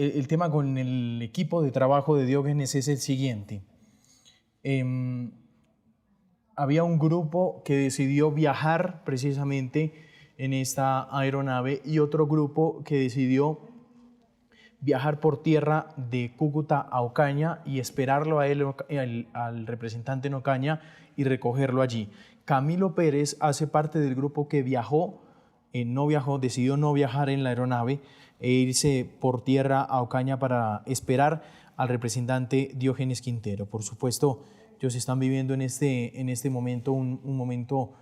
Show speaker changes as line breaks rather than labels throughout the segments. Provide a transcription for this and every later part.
el tema con el equipo de trabajo de Diógenes es el siguiente. Había un grupo que decidió viajar precisamente en esta aeronave y otro grupo que decidió viajar por tierra de Cúcuta a Ocaña y esperarlo a él, al representante en Ocaña, y recogerlo allí. Camilo Pérez hace parte del grupo que decidió no viajar en la aeronave e irse por tierra a Ocaña para esperar al representante Diógenes Quintero. Por supuesto, ellos están viviendo en este momento un momento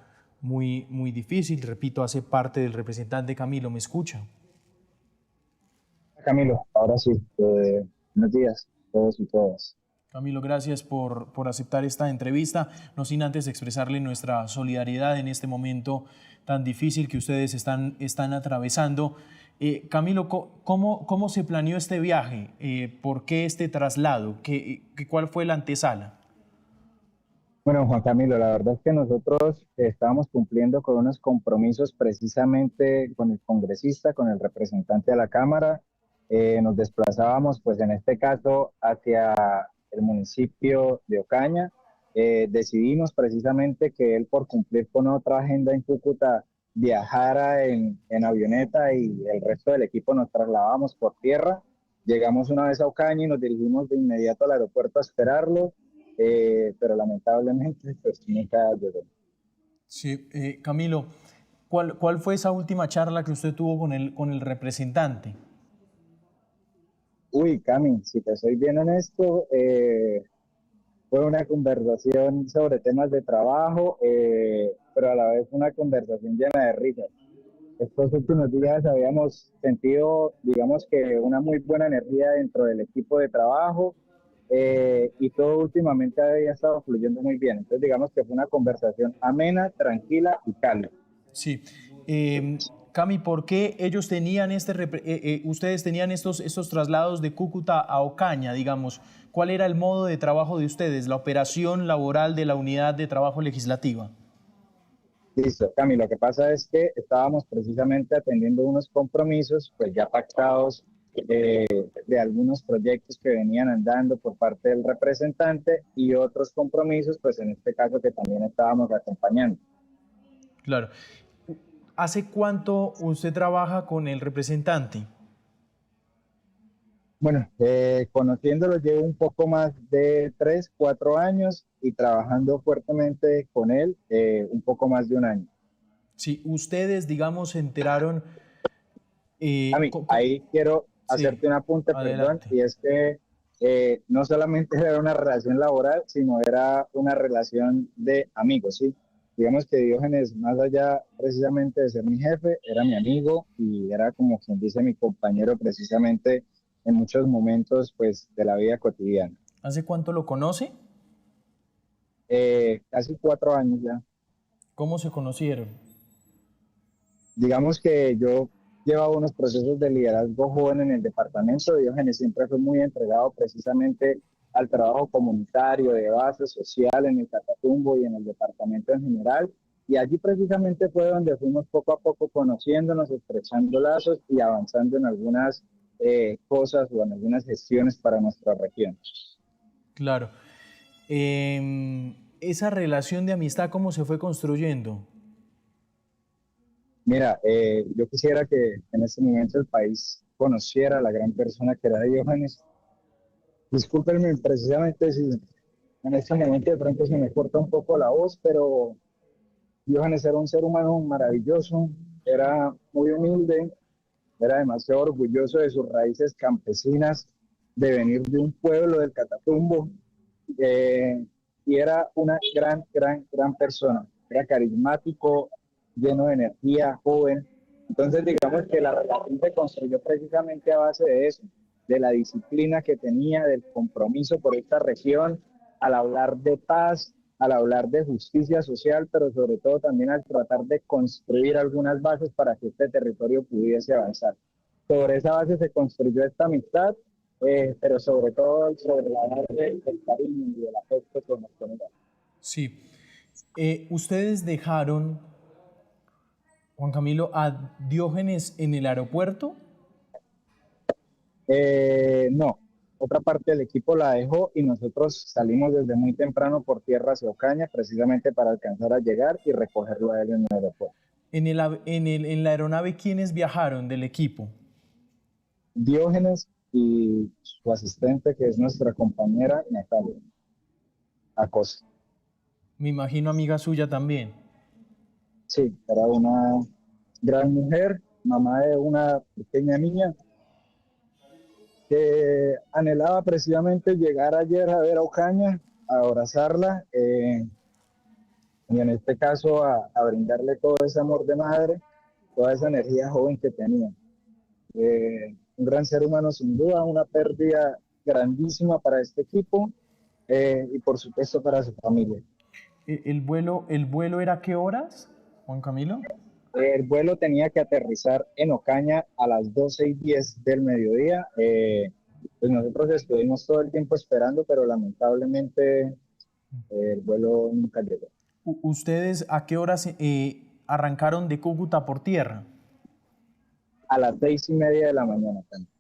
muy, muy difícil. Repito, hace parte del representante. Camilo, ¿me escucha?
Camilo, ahora sí, buenos días a todos y todas.
Camilo, gracias por aceptar esta entrevista, no sin antes expresarle nuestra solidaridad en este momento tan difícil que ustedes están atravesando. Camilo, ¿cómo se planeó este viaje? ¿Por qué este traslado? ¿Cuál fue la antesala?
Bueno, Juan Camilo, la verdad es que nosotros estábamos cumpliendo con unos compromisos precisamente con el congresista, con el representante de la Cámara. Nos desplazábamos, pues en este caso, hacia el municipio de Ocaña. Decidimos precisamente que él, por cumplir con otra agenda en Cúcuta, viajara en avioneta y el resto del equipo nos trasladábamos por tierra. Llegamos una vez a Ocaña y nos dirigimos de inmediato al aeropuerto a esperarlo, pero lamentablemente pues nunca llegó.
Sí, Camilo, ¿cuál fue esa última charla que usted tuvo con el representante?
Uy, Cami, si te soy bien honesto, fue una conversación sobre temas de trabajo, pero a la vez una conversación llena de risas. Estos últimos días habíamos sentido, digamos que una muy buena energía dentro del equipo de trabajo, y todo últimamente había estado fluyendo muy bien. Entonces digamos que fue una conversación amena, tranquila y cálida.
Sí. Cami, ¿por qué ellos tenían ustedes tenían estos traslados de Cúcuta a Ocaña, digamos? ¿Cuál era el modo de trabajo de ustedes, la operación laboral de la unidad de trabajo legislativa?
Listo, Cami, lo que pasa es que estábamos precisamente atendiendo unos compromisos, pues ya pactados, de algunos proyectos que venían andando por parte del representante y otros compromisos, pues en este caso que también estábamos acompañando.
Claro. ¿Hace cuánto usted trabaja con el representante?
Bueno, conociéndolo llevo un poco más de 3, 4 años y trabajando fuertemente con él, un poco más de un año.
Si ustedes, digamos, se enteraron...
A mí, ahí quiero
sí,
hacerte un apunte, perdón,
adelante.
y es que no solamente era una relación laboral, sino era una relación de amigos, ¿sí? Digamos que Diógenes, más allá precisamente de ser mi jefe, era mi amigo y era como quien dice mi compañero precisamente en muchos momentos, pues, de la vida cotidiana.
¿Hace cuánto lo conoce?
Casi 4 años ya.
¿Cómo se conocieron?
Digamos que yo llevaba unos procesos de liderazgo joven en el departamento. Diógenes siempre fue muy entregado precisamente al trabajo comunitario, de base social en el Catatumbo y en el departamento en general. Y allí precisamente fue donde fuimos poco a poco conociéndonos, estrechando lazos y avanzando en algunas cosas o en algunas gestiones para nuestra región.
Claro. Esa relación de amistad, ¿cómo se fue construyendo?
Mira, yo quisiera que en este momento el país conociera a la gran persona que era Diógenes. Discúlpenme precisamente si en este momento de pronto se me corta un poco la voz, pero Johannes era un ser humano maravilloso, era muy humilde, era demasiado orgulloso de sus raíces campesinas, de venir de un pueblo del Catatumbo, eh, y era una gran persona. Era carismático, lleno de energía, joven. Entonces, digamos que la relación se construyó precisamente a base de eso, de la disciplina que tenía, del compromiso por esta región, al hablar de paz, al hablar de justicia social, pero sobre todo también al tratar de construir algunas bases para que este territorio pudiese avanzar. Sobre esa base se construyó esta amistad, pero sobre todo sobre la base del cariño y del afecto que nos tenemos.
Sí. Ustedes dejaron, Juan Camilo, a Diógenes en el aeropuerto.
No, otra parte del equipo la dejó y nosotros salimos desde muy temprano por tierra hacia Ocaña, precisamente para alcanzar a llegar y recogerlo a él en el aeropuerto.
En la aeronave, ¿quiénes viajaron del equipo?
Diógenes y su asistente, que es nuestra compañera Natalia Acosta.
Me imagino amiga suya también.
Sí, era una gran mujer, mamá de una pequeña niña, que anhelaba precisamente llegar ayer a ver a Ocaña, a abrazarla, y en este caso a brindarle todo ese amor de madre, toda esa energía joven que tenía. Un gran ser humano sin duda, una pérdida grandísima para este equipo, y por supuesto para su familia.
El vuelo era qué horas, Juan Camilo?
El vuelo tenía que aterrizar en Ocaña a las 12:10 del mediodía. Pues nosotros estuvimos todo el tiempo esperando, pero lamentablemente el vuelo nunca llegó.
¿Ustedes a qué horas arrancaron de Cúcuta por tierra?
A las 6:30 de la mañana también.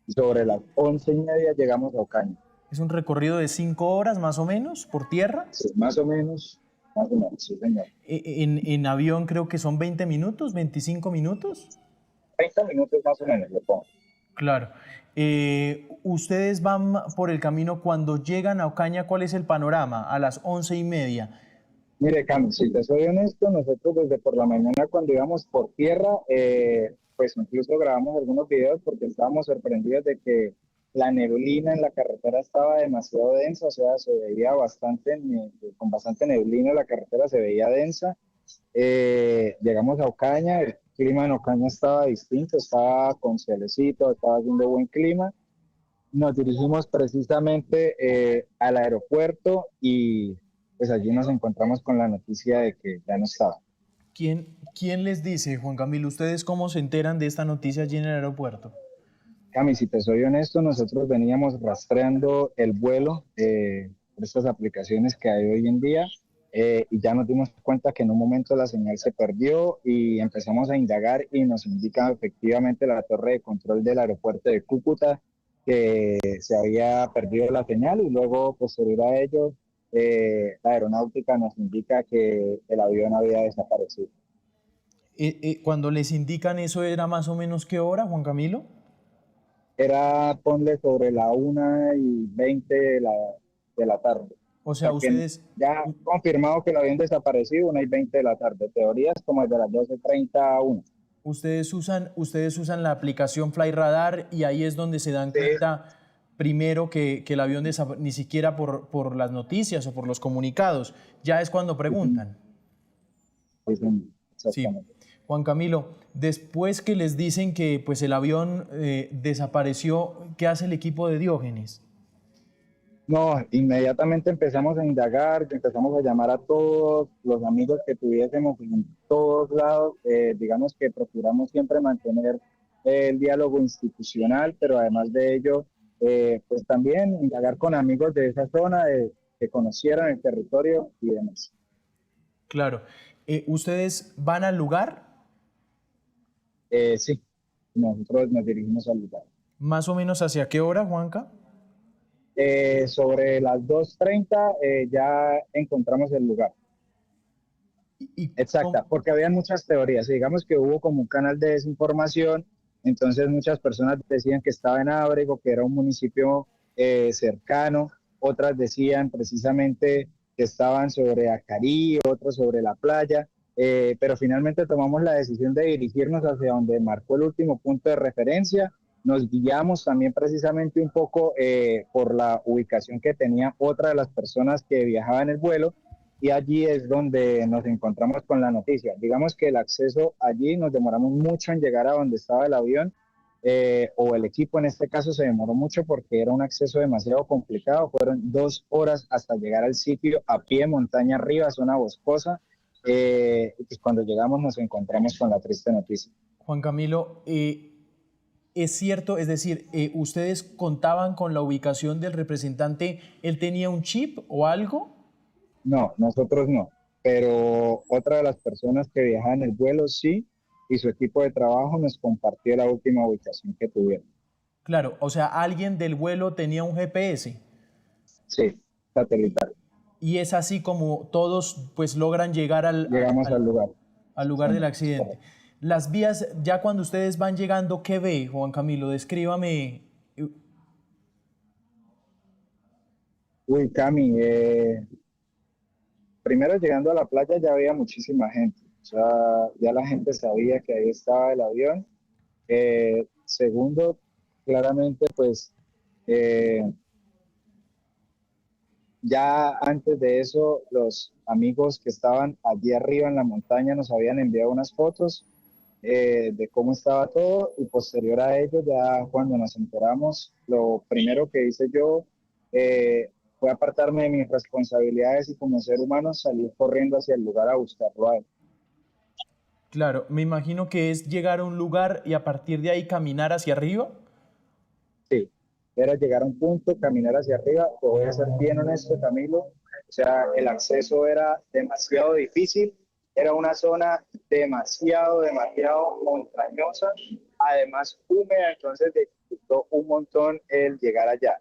Sobre las 11:30 llegamos a Ocaña.
Es un recorrido de 5 horas más o menos por tierra.
Sí, más o menos, sí, señor.
En avión creo que son 20 minutos, 25 minutos.
30 minutos más o menos, le pongo.
Claro. Ustedes van por el camino cuando llegan a Ocaña, ¿cuál es el panorama? A las 11:30.
Mire, Cami, si te soy honesto, nosotros desde por la mañana cuando íbamos por tierra, pues incluso grabamos algunos videos porque estábamos sorprendidos de que la neblina en la carretera estaba demasiado densa, o sea, se veía bastante, con bastante neblina la carretera se veía densa. Llegamos a Ocaña, el clima en Ocaña estaba distinto, estaba con celecito, estaba haciendo buen clima. Nos dirigimos precisamente al aeropuerto y pues allí nos encontramos con la noticia de que ya no estaba.
¿Quién les dice, Juan Camilo, ustedes cómo se enteran de esta noticia allí en el aeropuerto?
Cami, si te soy honesto, nosotros veníamos rastreando el vuelo por estas aplicaciones que hay hoy en día, y ya nos dimos cuenta que en un momento la señal se perdió y empezamos a indagar y nos indica efectivamente la torre de control del aeropuerto de Cúcuta que se había perdido la señal y luego posterior a ello la aeronáutica nos indica que el avión había desaparecido.
Cuando les indican eso, ¿era más o menos qué hora, Juan Camilo?
Era, ponle, sobre la 1:20 de la tarde.
O
O
sea,
sea que
ustedes,
ya confirmado que lo habían desaparecido 1:20 de la tarde. Teorías como desde las 12:30 a 1.
ustedes usan la aplicación Fly Radar y ahí es donde se dan
Sí,
cuenta primero que el avión ni siquiera por las noticias o por los comunicados, ya es cuando
sí,
preguntan.
sí, sí,
Sí.
exactamente.
Juan Camilo, después que les dicen que pues, el avión desapareció, ¿qué hace el equipo de Diógenes?
No, inmediatamente empezamos a indagar, empezamos a llamar a todos los amigos que tuviésemos en todos lados. Digamos que procuramos siempre mantener el diálogo institucional, pero además de ello, pues también indagar con amigos de esa zona, que conocieran el territorio y demás.
Claro. ¿Ustedes van al lugar?
Sí, nosotros nos dirigimos al lugar.
¿Más o menos hacia qué hora, Juanca?
Sobre las 2:30 ya encontramos el lugar. Exacta,
¿Cómo?
porque habían muchas teorías. Digamos que hubo como un canal de desinformación, entonces muchas personas decían que estaba en Ábrego, que era un municipio cercano, otras decían precisamente que estaban sobre Acarí, otros sobre la playa, pero finalmente tomamos la decisión de dirigirnos hacia donde marcó el último punto de referencia. Nos guiamos también precisamente un poco por la ubicación que tenía otra de las personas que viajaba en el vuelo y allí es donde nos encontramos con la noticia. Digamos que el acceso allí nos demoramos mucho en llegar a donde estaba el avión, o el equipo en este caso se demoró mucho porque era un acceso demasiado complicado. Fueron 2 horas hasta llegar al sitio a pie, montaña arriba, zona boscosa. Y pues cuando llegamos nos encontramos con la triste noticia.
Juan Camilo, es cierto, es decir, ¿ustedes contaban con la ubicación del representante? ¿Él tenía un chip o algo?
No, nosotros no, pero otra de las personas que viajaban en el vuelo sí, y su equipo de trabajo nos compartió la última ubicación que tuvieron.
Claro, o sea, alguien del vuelo tenía un GPS
Sí, satelital.
y es así como todos pues logran llegar
Llegamos al lugar.
al
Sí,
lugar del
señor, es
accidente.
correcto.
Las vías, ya cuando ustedes van llegando, ¿qué ve, Juan Camilo? Descríbame.
Uy, Cami, primero llegando a la playa ya había muchísima gente. O sea, ya la gente sabía que ahí estaba el avión. Segundo, claramente, pues eh, ya antes de eso, los amigos que estaban allí arriba en la montaña nos habían enviado unas fotos de cómo estaba todo y posterior a ello, ya cuando nos enteramos, lo primero que hice yo fue apartarme de mis responsabilidades y como ser humano salir corriendo hacia el lugar a buscarlo a él.
Claro, me imagino que es llegar a un lugar y a partir de ahí caminar hacia arriba.
Sí, era llegar a un punto, caminar hacia arriba. Te voy a ser bien honesto, Camilo. O sea, el acceso era demasiado difícil. Era una zona demasiado montañosa, además húmeda, entonces dificultó un montón el llegar allá.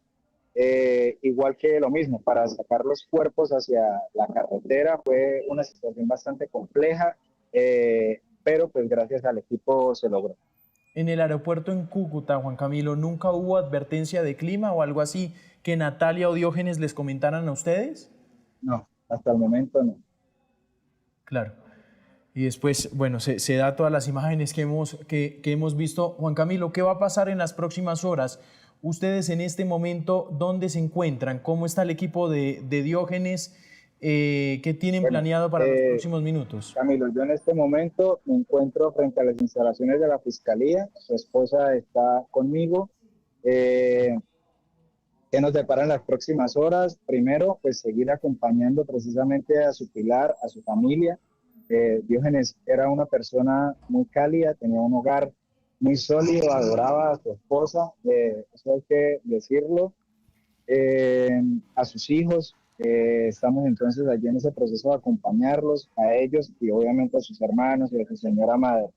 Igual que lo mismo, para sacar los cuerpos hacia la carretera fue una situación bastante compleja, pero pues gracias al equipo se logró.
En el aeropuerto en Cúcuta, Juan Camilo, ¿nunca hubo advertencia de clima o algo así que Natalia o Diógenes les comentaran a ustedes?
No, hasta el momento no.
Claro. Y después, bueno, se da todas las imágenes que hemos visto. Juan Camilo, ¿qué va a pasar en las próximas horas? Ustedes en este momento, ¿dónde se encuentran? ¿Cómo está el equipo de Diógenes? ¿Qué tienen
Bueno,
planeado para los próximos minutos?
Camilo, yo en este momento me encuentro frente a las instalaciones de la Fiscalía. Su esposa está conmigo. Eh, ¿Qué nos deparan las próximas horas? Primero, pues seguir acompañando precisamente a su pilar, a su familia. Diógenes era una persona muy cálida, tenía un hogar muy sólido, adoraba a su esposa, eso hay que decirlo, a sus hijos. Estamos entonces allí en ese proceso de acompañarlos a ellos y obviamente a sus hermanos y a su señora madre.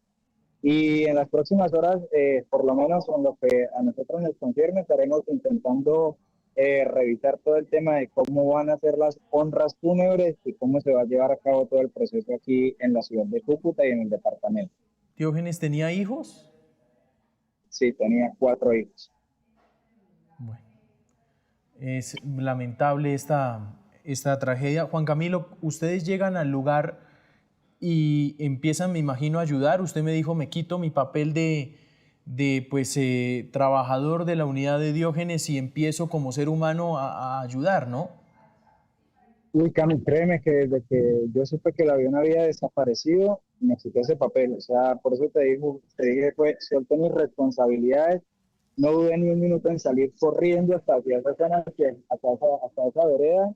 Y en las próximas horas, por lo menos en lo que a nosotros nos concierne, estaremos intentando revisar todo el tema de cómo van a ser las honras fúnebres y cómo se va a llevar a cabo todo el proceso aquí en la ciudad de Cúcuta y en el departamento.
¿Diógenes tenía hijos?
Sí, tenía 4 hijos.
Bueno, es lamentable esta tragedia. Juan Camilo, ustedes llegan al lugar y empiezan, me imagino, a ayudar. Usted me dijo, me quito mi papel de pues, trabajador de la unidad de Diógenes y empiezo como ser humano a ayudar, ¿no?
Uy, Cami, créeme que desde que yo supe que el avión había desaparecido, me quité ese papel. O sea, por eso te dije, pues, suelto mis responsabilidades. No dudé ni un minuto en salir corriendo hacia esa zona, hasta esa vereda.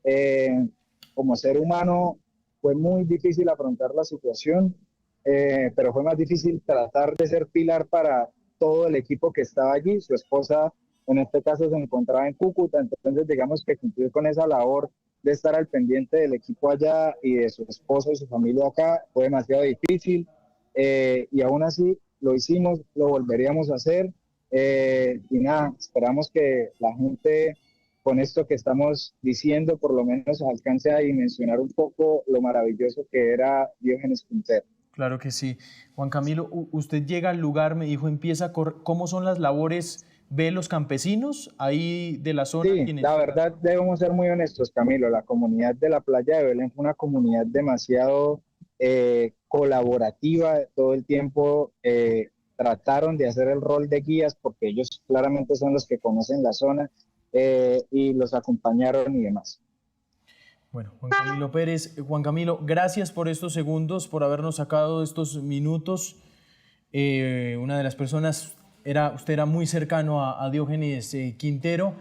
Eh, Como ser humano fue muy difícil afrontar la situación, pero fue más difícil tratar de ser pilar para todo el equipo que estaba allí. Su esposa, en este caso, se encontraba en Cúcuta, entonces digamos que cumplir con esa labor de estar al pendiente del equipo allá y de su esposo y su familia acá fue demasiado difícil, y aún así lo hicimos, lo volveríamos a hacer, y nada, esperamos que la gente con esto que estamos diciendo por lo menos alcance a dimensionar un poco lo maravilloso que era Diógenes Quintero.
Claro que sí. Juan Camilo, usted llega al lugar, me dijo, empieza a correr. ¿Cómo son las labores? ¿Ve los campesinos ahí de la zona
Sí,
quienes...
la verdad debemos ser muy honestos, Camilo. La comunidad de la playa de Belén fue una comunidad demasiado colaborativa. Todo el tiempo trataron de hacer el rol de guías porque ellos claramente son los que conocen la zona, y los acompañaron y demás.
Bueno, Juan Camilo Pérez, Juan Camilo, gracias por estos segundos, por habernos sacado estos minutos. Una de las personas, usted era muy cercano a Diógenes Quintero.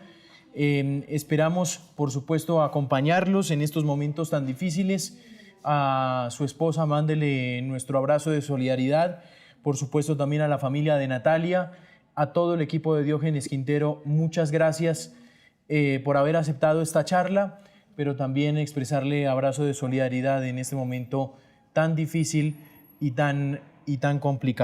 Esperamos, por supuesto, acompañarlos en estos momentos tan difíciles. A su esposa, mándele nuestro abrazo de solidaridad. Por supuesto, también a la familia de Natalia, a todo el equipo de Diógenes Quintero, muchas gracias por haber aceptado esta charla, pero también expresarle abrazo de solidaridad en este momento tan difícil y tan complicado.